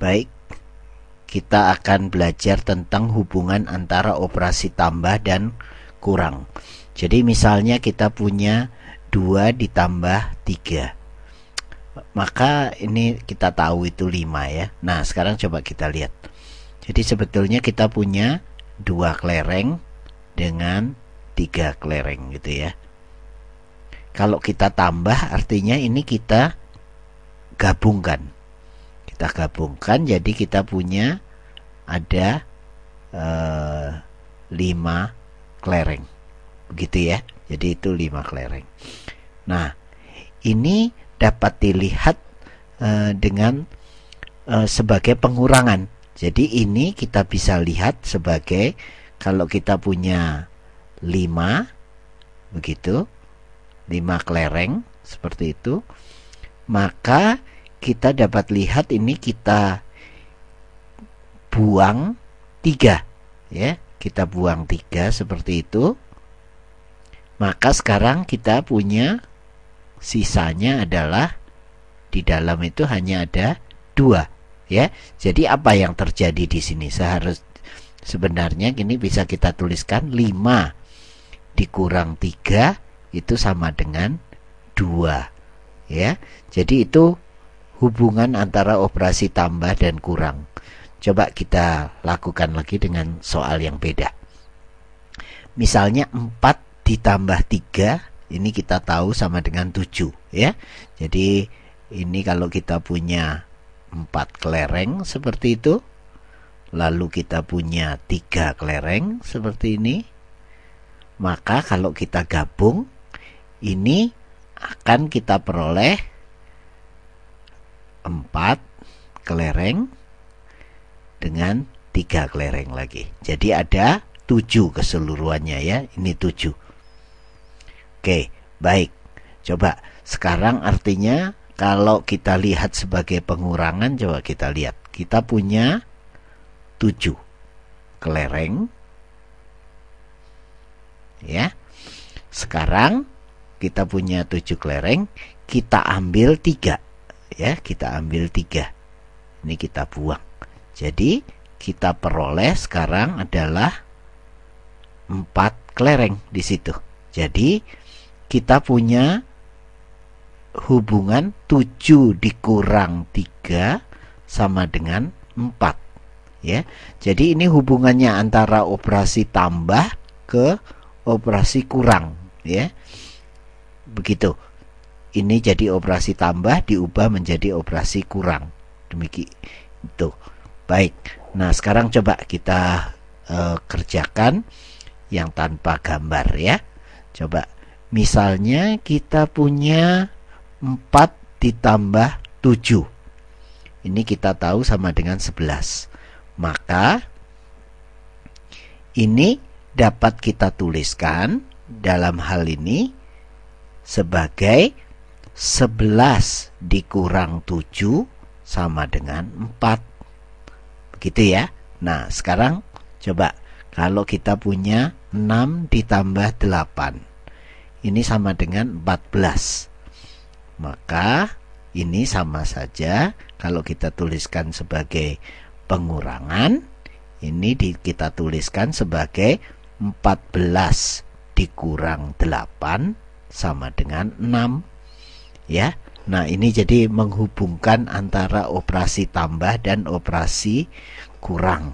Baik, kita akan belajar tentang hubungan antara operasi tambah dan kurang. Jadi misalnya kita punya 2 ditambah 3, maka ini kita tahu itu 5 ya. Nah sekarang coba kita lihat. Jadi sebetulnya kita punya 2 kelereng dengan 3 kelereng gitu ya. Kalau kita tambah artinya ini kita gabungkan. Kita gabungkan, jadi kita punya ada 5 kelereng. Begitu ya. Jadi itu 5 kelereng. Nah, ini dapat dilihat dengan sebagai pengurangan. Jadi ini kita bisa lihat sebagai kalau kita punya 5 begitu, 5 kelereng seperti itu, maka kita dapat lihat ini kita buang 3 ya, kita buang 3 seperti itu. Maka sekarang kita punya sisanya adalah di dalam itu hanya ada 2 ya. Jadi apa yang terjadi di sini? Sebenarnya gini bisa kita tuliskan 5 dikurang 3 itu sama dengan 2 ya. Jadi itu hubungan antara operasi tambah dan kurang. Coba kita lakukan lagi dengan soal yang beda. Misalnya 4 ditambah 3, ini kita tahu sama dengan 7 ya. Jadi ini kalau kita punya 4 kelereng seperti itu, lalu kita punya 3 kelereng seperti ini, maka kalau kita gabung ini akan kita peroleh 4 kelereng dengan 3 kelereng lagi. Jadi ada 7 keseluruhannya ya. Ini 7. Oke, baik. Coba sekarang artinya kalau kita lihat sebagai pengurangan, coba kita lihat. Kita punya 7 kelereng. Ya. Sekarang kita punya 7 kelereng, kita ambil 3. Ya, kita ambil 3. Ini kita buang. Jadi kita peroleh sekarang adalah 4 kelereng di situ. Jadi kita punya hubungan 7 dikurang 3 sama dengan 4 ya. Jadi ini hubungannya antara operasi tambah ke operasi kurang ya. Begitu. Ini jadi operasi tambah diubah menjadi operasi kurang. Demikian itu. Baik. Nah, sekarang coba kita kerjakan yang tanpa gambar ya. Coba misalnya kita punya 4 ditambah 7. Ini kita tahu sama dengan 11. Maka ini dapat kita tuliskan dalam hal ini sebagai 11 dikurang 7 sama dengan 4. Begitu ya. Nah, sekarang coba kalau kita punya 6 ditambah 8. Ini sama dengan 14. Maka ini sama saja kalau kita tuliskan sebagai pengurangan, ini kita tuliskan sebagai 14 dikurang 8 sama dengan 6 ya. Nah, ini jadi menghubungkan antara operasi tambah dan operasi kurang.